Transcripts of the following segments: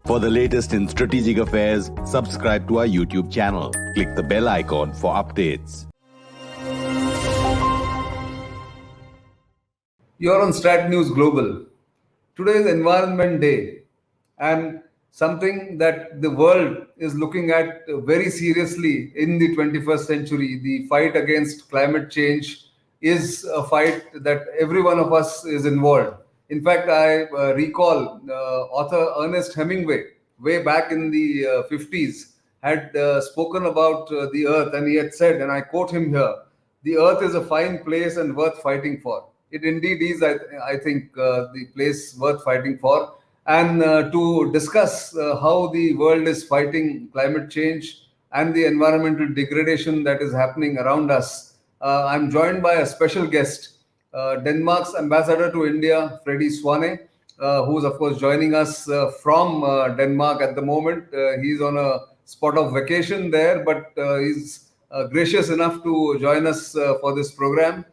For the latest in strategic affairs, subscribe to our YouTube channel. Click the bell icon for updates. You're on StratNews Global. Today is Environment Day, and something that the world is looking at very seriously in the 21st century. The fight against climate change is a fight that every one of us is involved. In fact, I recall author Ernest Hemingway, way back in the 50s, had spoken about the earth, and he had said, and I quote him here, "The earth is a fine place and worth fighting for." It indeed is, I think, the place worth fighting for. And to discuss how the world is fighting climate change and the environmental degradation that is happening around us, I'm joined by a special guest, Denmark's ambassador to India, Freddy Svane, who's, of course, joining us from Denmark at the moment. He's on a spot of vacation there, but he's gracious enough to join us for this program.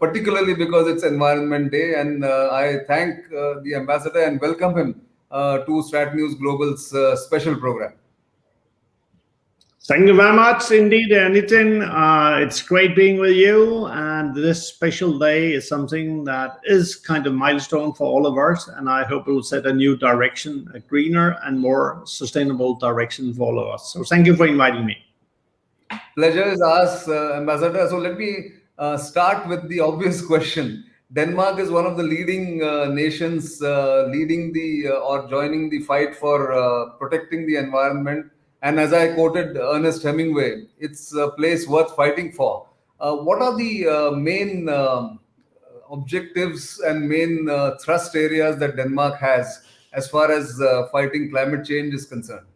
Particularly because it's Environment Day, and I thank the ambassador and welcome him to StratNews Global's special program. Thank you very much indeed, Nitin. It's great being with you, and this special day is something that is kind of milestone for all of us, and I hope it will set a new direction, a greener and more sustainable direction for all of us. So thank you for inviting me. Pleasure is ours, Ambassador. So let me start with the obvious question. Denmark is one of the leading nations leading or joining the fight for protecting the environment. And as I quoted Ernest Hemingway, it's a place worth fighting for. What are the main objectives and main thrust areas that Denmark has as far as fighting climate change is concerned?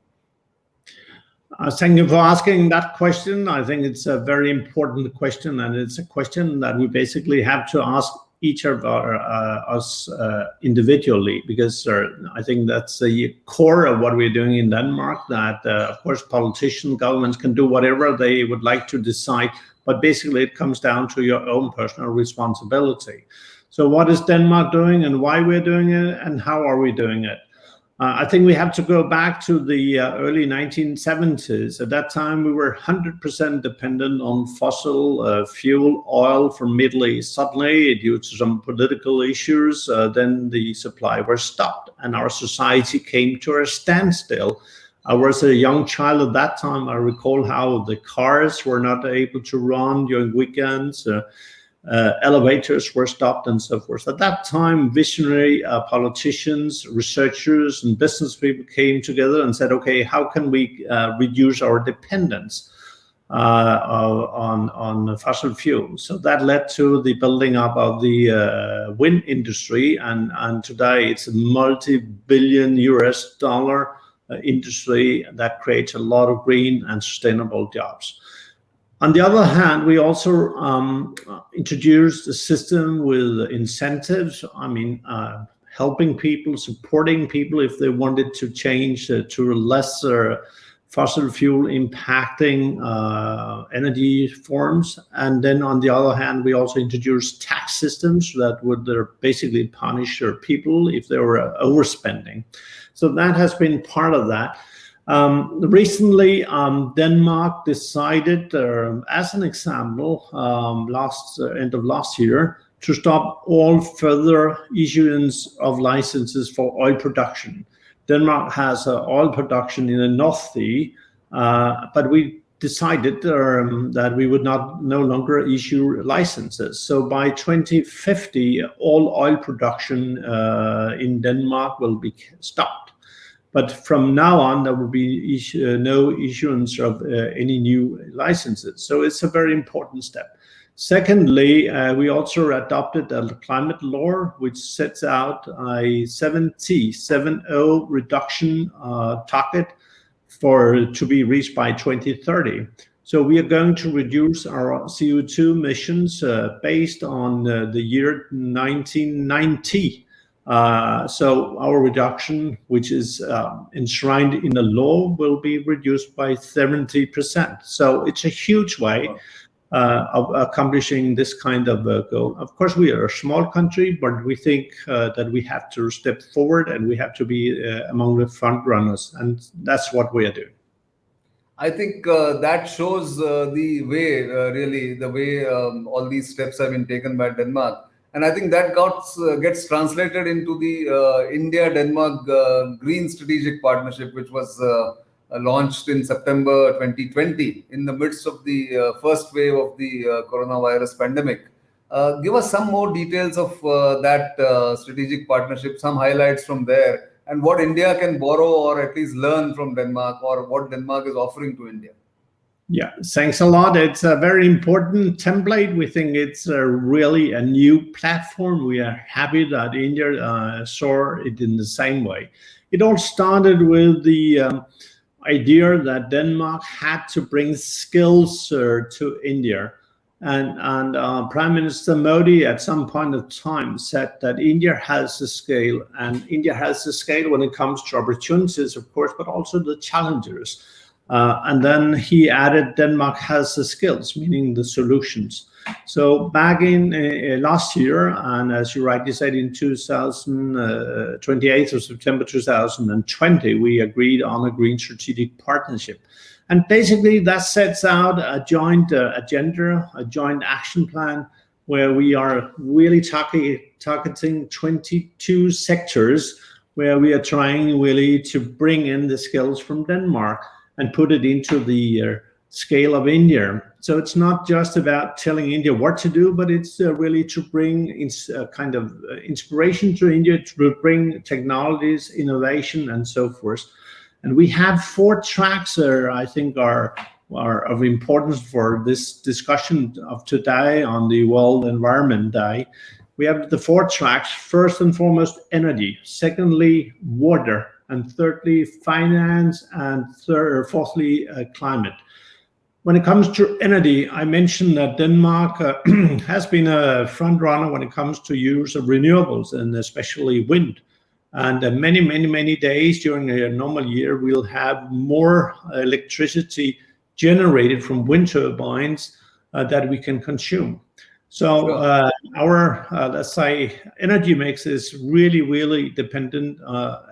Thank you for asking that question. I think it's a very important question, and it's a question that we basically have to ask each of us individually, because I think that's the core of what we're doing in Denmark, that of course politicians, governments can do whatever they would like to decide, but basically it comes down to your own personal responsibility. So what is Denmark doing, and why we're doing it, and how are we doing it? I think we have to go back to the early 1970s. At that time, we were 100% dependent on fossil fuel oil from Middle East. Suddenly, due to some political issues, then the supply was stopped, and our society came to a standstill. I was a young child at that time. I recall how the cars were not able to run during weekends. Elevators were stopped and so forth. At that time, visionary politicians, researchers, and business people came together and said, okay, how can we reduce our dependence on fossil fuels? So that led to the building up of the wind industry, and today it's a multi-billion US dollar industry that creates a lot of green and sustainable jobs. On the other hand, we also introduced a system with incentives. I mean, helping people, supporting people if they wanted to change to lesser fossil fuel impacting energy forms. And then on the other hand, we also introduced tax systems that would basically punish people if they were overspending. So that has been part of that. Recently, Denmark decided, as an example, end of last year, to stop all further issuance of licenses for oil production. Denmark has oil production in the North Sea, but we decided that we would no longer issue licenses. So by 2050, all oil production in Denmark will be stopped. But from now on, there will be no issuance of any new licenses. So it's a very important step. Secondly, we also adopted a climate law which sets out a 70 reduction target to be reached by 2030. So we are going to reduce our CO2 emissions based on the year 1990. So our reduction, which is enshrined in the law, will be reduced by 70%. So it's a huge way. of accomplishing this kind of goal. Of course, we are a small country, but we think that we have to step forward and we have to be among the front runners, and that's what we are doing. I think that shows the way, really, the way all these steps have been taken by Denmark. And I think that gets translated into the India-Denmark Green Strategic Partnership, which was launched in September 2020 in the midst of the first wave of the coronavirus pandemic. Give us some more details of that strategic partnership, some highlights from there, and what India can borrow or at least learn from Denmark, or what Denmark is offering to India. Yeah, thanks a lot. It's a very important template. We think it's really a new platform. We are happy that India saw it in the same way. It all started with the idea that Denmark had to bring skills to India. And Prime Minister Modi at some point of time said that India has the scale, and India has the scale when it comes to opportunities, of course, but also the challenges. And then he added Denmark has the skills, meaning the solutions. So back in last year, and as you rightly said, in 28th of September 2020, we agreed on a Green Strategic Partnership. And basically that sets out a joint agenda, a joint action plan, where we are really targeting 22 sectors, where we are trying really to bring in the skills from Denmark and put it into the scale of India. So it's not just about telling India what to do, but it's really to bring kind of inspiration to India, to bring technologies, innovation, and so forth. And we have 4 tracks that I think are of importance for this discussion of today on the World Environment Day. We have the 4 tracks. First and foremost, energy. Secondly, water. And thirdly, finance. And fourthly, climate. When it comes to energy, I mentioned that Denmark has been a front runner when it comes to use of renewables, and especially wind. And many days during a normal year, we'll have more electricity generated from wind turbines that we can consume. So our, let's say, energy mix is really dependent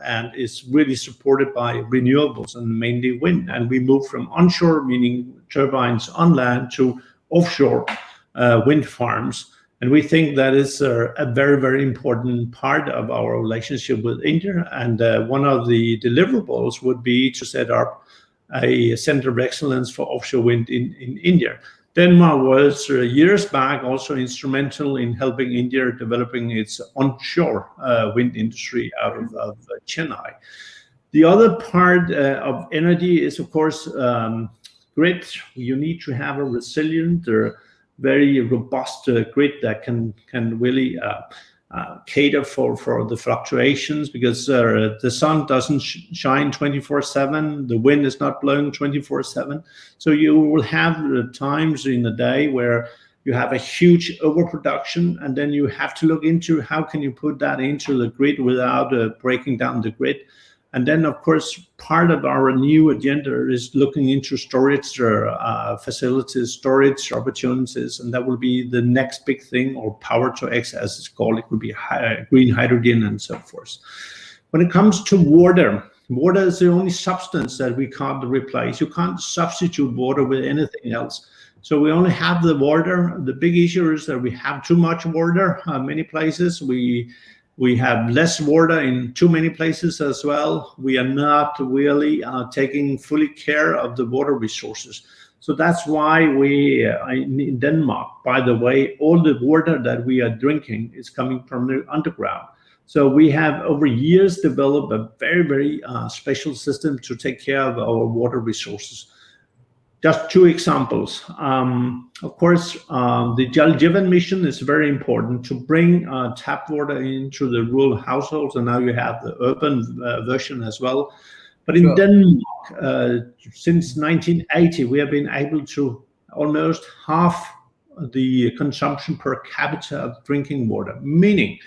and is really supported by renewables and mainly wind. And we move from onshore, meaning turbines on land, to offshore wind farms. And we think that is a very important part of our relationship with India. And one of the deliverables would be to set up a center of excellence for offshore wind in India. Denmark was years back also instrumental in helping India developing its onshore wind industry out of Chennai. The other part of energy is, of course, grid. You need to have a resilient very robust grid that can really cater for the fluctuations, because the sun doesn't shine 24/7, the wind is not blowing 24/7. So you will have times in the day where you have a huge overproduction, and then you have to look into how can you put that into the grid without breaking down the grid. And then, of course, part of our new agenda is looking into storage facilities, storage opportunities, and that will be the next big thing, or power to X as it's called. It could be green hydrogen and so forth. When it comes to water, water is the only substance that we can't replace. You can't substitute water with anything else. So we only have the water. The big issue is that we have too much water. Many places we have less water in too many places as well. We are not really taking fully care of the water resources. So that's why we, in Denmark, by the way, all the water that we are drinking is coming from the underground. So we have over years developed a very special system to take care of our water resources. Just 2 examples. Of course, the Jal Jeevan mission is very important to bring tap water into the rural households, and now you have the urban version as well. But in Denmark, since 1980, we have been able to almost half the consumption per capita of drinking water, meaning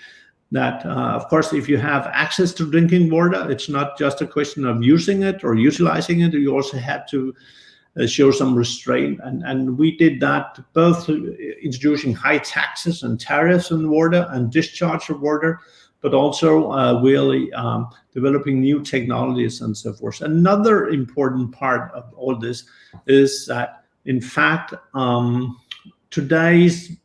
that, of course, if you have access to drinking water, it's not just a question of using it or utilizing it. You also have to show some restraint. And we did that both introducing high taxes and tariffs on water and discharge of water, but also really developing new technologies and so forth. Another important part of all this is that, in fact, today's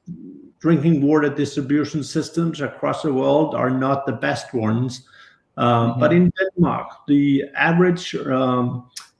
drinking water distribution systems across the world are not the best ones. But in Denmark, the average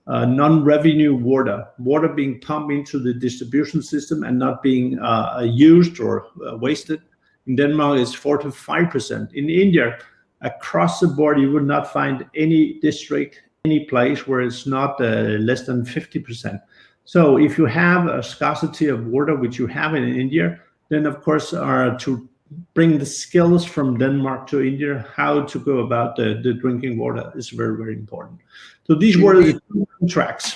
non-revenue water being pumped into the distribution system and not being used or wasted in Denmark is 4 to 5%. In India, across the board, you would not find any district, any place where it's not less than 50%. So if you have a scarcity of water, which you have in India, then of course to bring the skills from Denmark to India, how to go about the drinking water is very, very important. So these were the 2 tracks.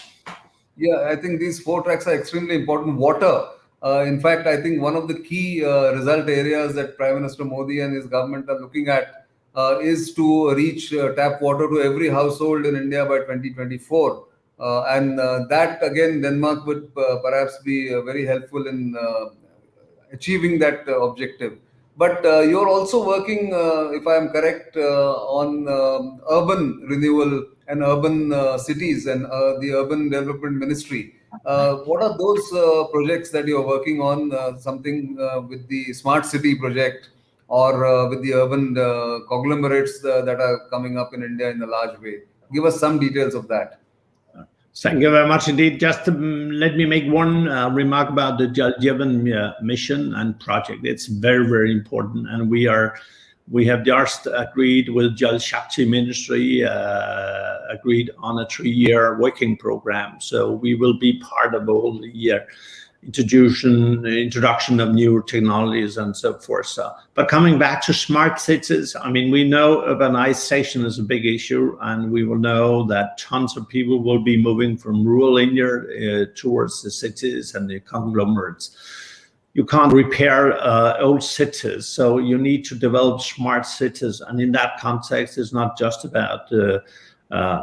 Yeah, I think these 4 tracks are extremely important. Water, in fact, I think one of the key result areas that Prime Minister Modi and his government are looking at is to reach tap water to every household in India by 2024. And that, again, Denmark would perhaps be very helpful in achieving that objective. But you're also working, if I am correct, on urban renewal and urban cities and the Urban Development Ministry. What are those projects that you're working on? Something with the Smart City project or with the urban conglomerates that are coming up in India in a large way? Give us some details of that. Thank you very much indeed. Just let me make one remark about the Jal Jeevan mission and project. It's very, very important, and we have just agreed with Jal Shakti Ministry, agreed on a 3-year working program. So we will be part of all the introduction of new technologies and so forth. But coming back to smart cities, I mean, we know urbanization is a big issue, and we will know that tons of people will be moving from rural India towards the cities and the conglomerates. You can't repair old cities, so you need to develop smart cities. And in that context, it's not just about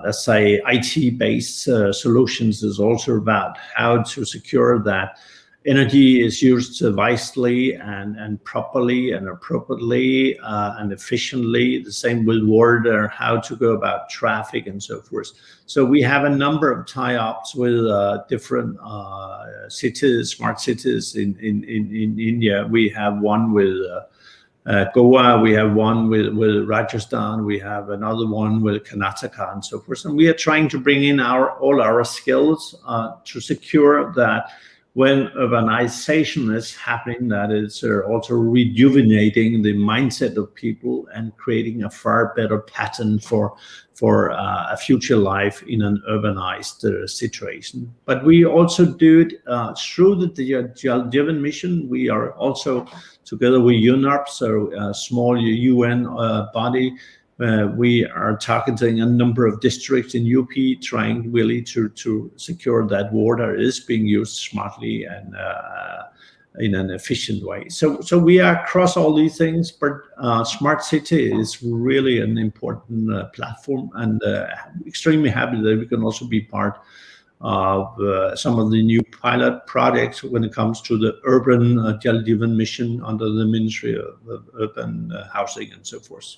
let's say IT-based solutions. Is also about how to secure that energy is used wisely and properly and appropriately and efficiently. The same with water, how to go about traffic and so forth. So we have a number of tie-ups with different cities, smart cities in India. We have one with Goa, we have one with Rajasthan, we have another one with Karnataka and so forth. And we are trying to bring in all our skills to secure that when urbanization is happening, that it's also rejuvenating the mindset of people and creating a far better pattern for a future life in an urbanized situation. But we also do it through the Jal Jeevan mission. We are also together with UNEP, so a small UN body. We are targeting a number of districts in UP, trying really to secure that water is being used smartly and in an efficient way. So we are across all these things, but smart city is really an important platform, and extremely happy that we can also be part of some of the new pilot projects when it comes to the urban Jal Jeevan mission under the Ministry of Urban Housing and so forth.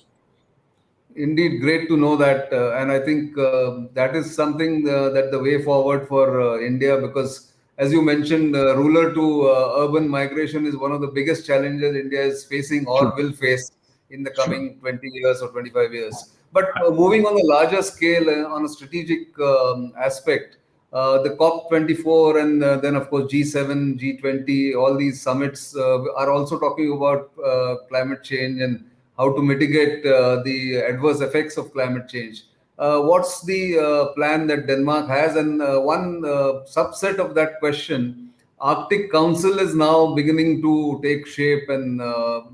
Indeed, great to know that. And I think that is something that the way forward for India, because as you mentioned, rural to urban migration is one of the biggest challenges India is facing or will face in the coming 20 years or 25 years. But moving on a larger scale, on a strategic aspect, the COP24 and then of course G7, G20, all these summits are also talking about climate change and how to mitigate the adverse effects of climate change. What's the plan that Denmark has? And one subset of that question, Arctic Council is now beginning to take shape, and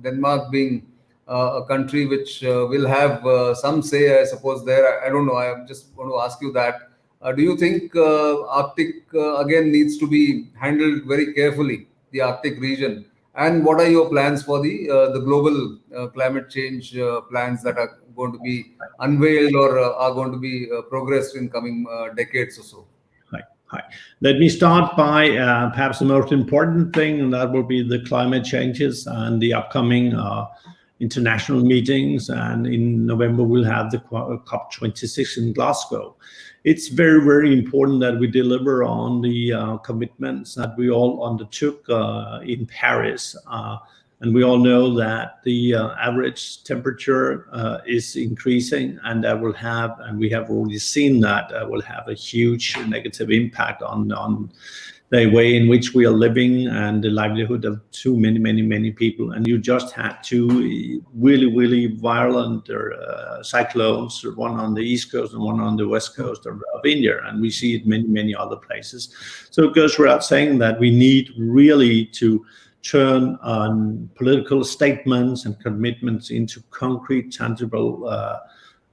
Denmark being a country which will have some say, I suppose, there. I don't know. I just want to ask you that. Do you think Arctic again needs to be handled very carefully, the Arctic region? And what are your plans for the global climate change plans that are going to be unveiled or are going to be progressed in coming decades or so? Right. Hi. Let me start by perhaps the most important thing, and that will be the climate changes and the upcoming international meetings. And in November, we'll have the COP26 in Glasgow. It's very, very important that we deliver on the commitments that we all undertook in Paris. And we all know that the average temperature is increasing, and that will have, and we have already seen that, will have a huge negative impact on the way in which we are living and the livelihood of too many people. And you just had two really violent cyclones, one on the east coast and one on the west coast of India, and we see it many other places. So it goes without saying that we need really to turn on political statements and commitments into concrete, tangible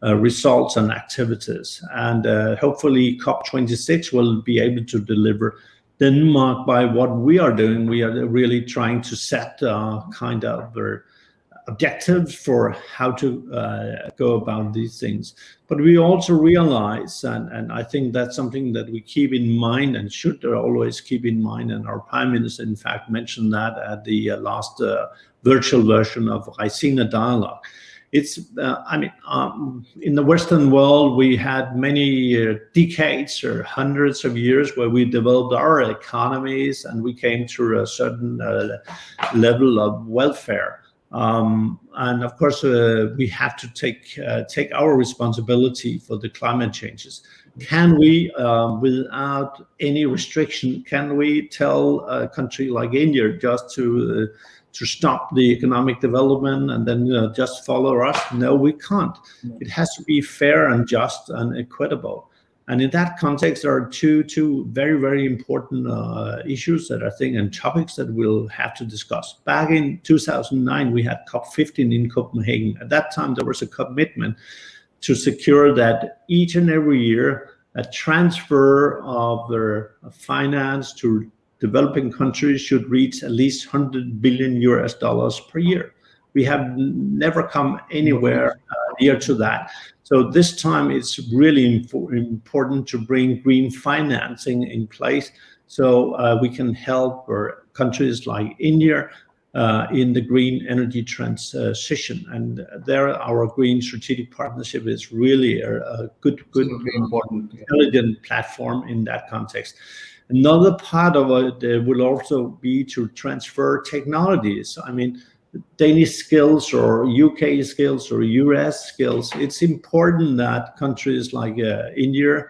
results and activities. And hopefully COP26 will be able to deliver. Denmark, by what we are doing, we are really trying to set kind of objectives for how to go about these things. But we also realize, and I think that's something that we keep in mind and should always keep in mind, and our Prime Minister, in fact, mentioned that at the last virtual version of Raisina Dialogue. It's, in the Western world, we had many decades or hundreds of years where we developed our economies and we came to a certain level of welfare. And of course, we have to take our responsibility for the climate changes. Can we, without any restriction, can we tell a country like India just to stop the economic development and then just follow us? No, we can't. No. It has to be fair and just and equitable. And in that context, there are two very important issues that I think, and topics that we'll have to discuss. Back in 2009, we had COP15 in Copenhagen. At that time, there was a commitment to secure that each and every year, a transfer of their finance to developing countries should reach at least $100 billion per year. We have never come anywhere near to that. So this time it's really important to bring green financing in place so we can help countries like India in the green energy transition. And there our green strategic partnership is really a good important, intelligent platform in that context. Another part of it will also be to transfer technologies. I mean, Danish skills or UK skills or US skills. It's important that countries like India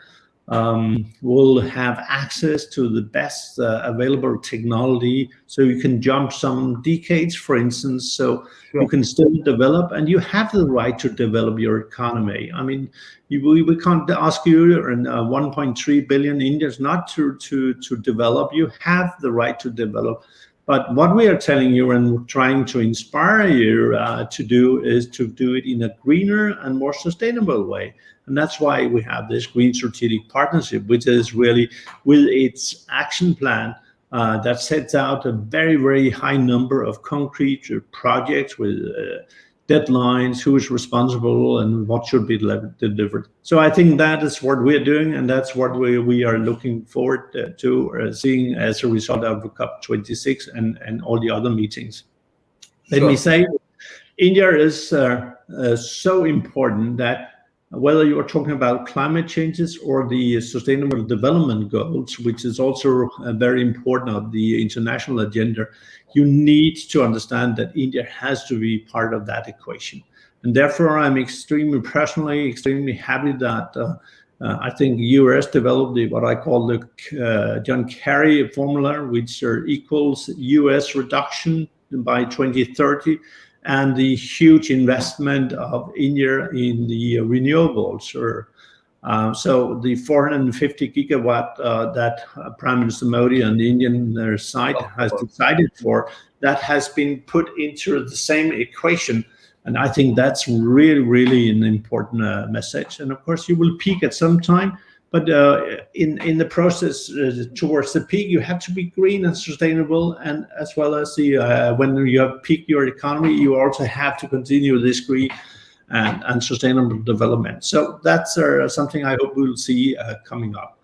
will have access to the best available technology, so you can jump some decades, for instance, so you can still develop, and you have the right to develop your economy. I mean, we can't ask you and 1.3 billion Indians not to develop. You have the right to develop. But what we are telling you and trying to inspire you to do is to do it in a greener and more sustainable way. And that's why we have this Green Strategic Partnership, which is really, with its action plan that sets out a very high number of concrete projects with deadlines, who is responsible, and what should be delivered. So I think that is what we're doing, and that's what we are looking forward to seeing as a result of COP26 and all the other meetings. Let me say, India is so important that whether you are talking about climate changes or the Sustainable Development Goals, which is also very important of the international agenda, you need to understand that India has to be part of that equation. And therefore, I'm personally extremely happy that I think US developed what I call the John Kerry formula, which equals US reduction by 2030, and the huge investment of India in the renewables. So the 450 gigawatt that Prime Minister Modi and the Indian side has decided for, that has been put into the same equation. And I think that's really an important message. And of course, you will peak at some time, but in the process towards the peak, you have to be green and sustainable, and as well as when you have peaked your economy, you also have to continue this green and sustainable development. So that's something I hope we'll see coming up.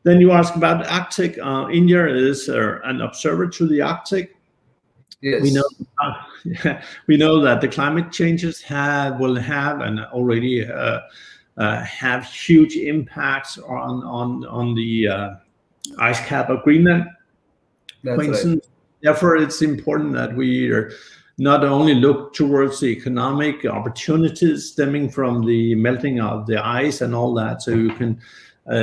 Then you ask about the Arctic. India is an observer to the Arctic. Yes. We know that the climate changes will have and already have huge impacts on the ice cap of Greenland, That's for instance. Therefore, it's important that we not only look towards the economic opportunities stemming from the melting of the ice and all that, so you can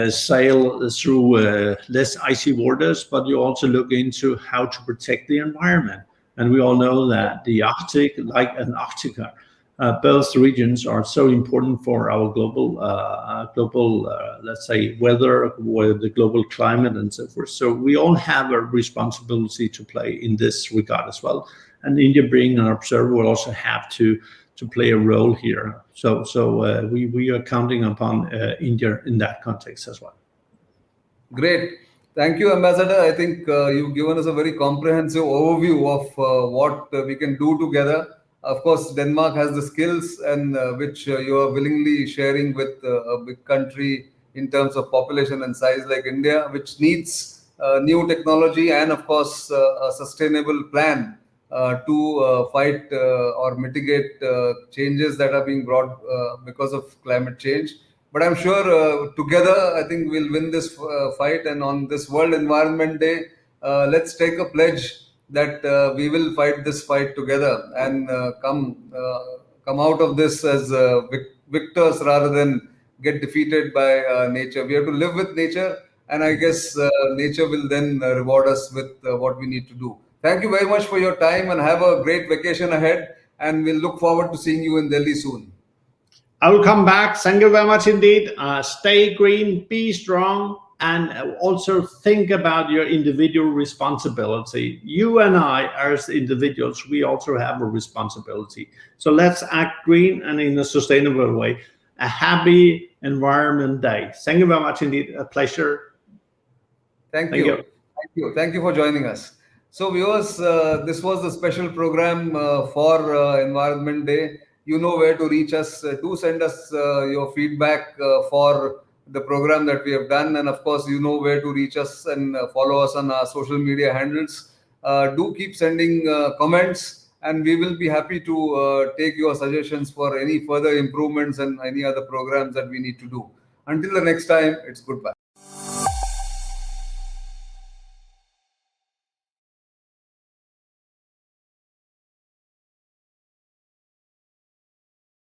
sail through less icy waters, but you also look into how to protect the environment. And we all know that the Arctic, like Antarctica, both regions are so important for our global, let's say, weather, the global climate, and so forth. So we all have a responsibility to play in this regard as well. And India, being an observer, will also have to play a role here. So we are counting upon India in that context as well. Great. Thank you, Ambassador. I think you've given us a very comprehensive overview of what we can do together. Of course, Denmark has the skills and which you are willingly sharing with a big country in terms of population and size like India, which needs new technology and, of course, a sustainable plan to fight or mitigate changes that are being brought because of climate change. But I'm sure together, I think we'll win this fight. And on this World Environment Day, let's take a pledge that we will fight this fight together and come out of this as victors rather than get defeated by nature. We have to live with nature, and I guess nature will then reward us with what we need to do. Thank you very much for your time, and have a great vacation ahead. And we'll look forward to seeing you in Delhi soon. I will come back. Thank you very much indeed. Stay green, be strong, and also think about your individual responsibility. You and I, as individuals, we also have a responsibility. So let's act green and in a sustainable way. A happy Environment Day. Thank you very much indeed. A pleasure. Thank you. Thank you for joining us. So viewers, this was the special program for Environment Day. You know where to reach us. Do send us your feedback for the program that we have done. And of course, you know where to reach us and follow us on our social media handles. Do keep sending comments, and we will be happy to take your suggestions for any further improvements and any other programs that we need to do. Until the next time, it's goodbye.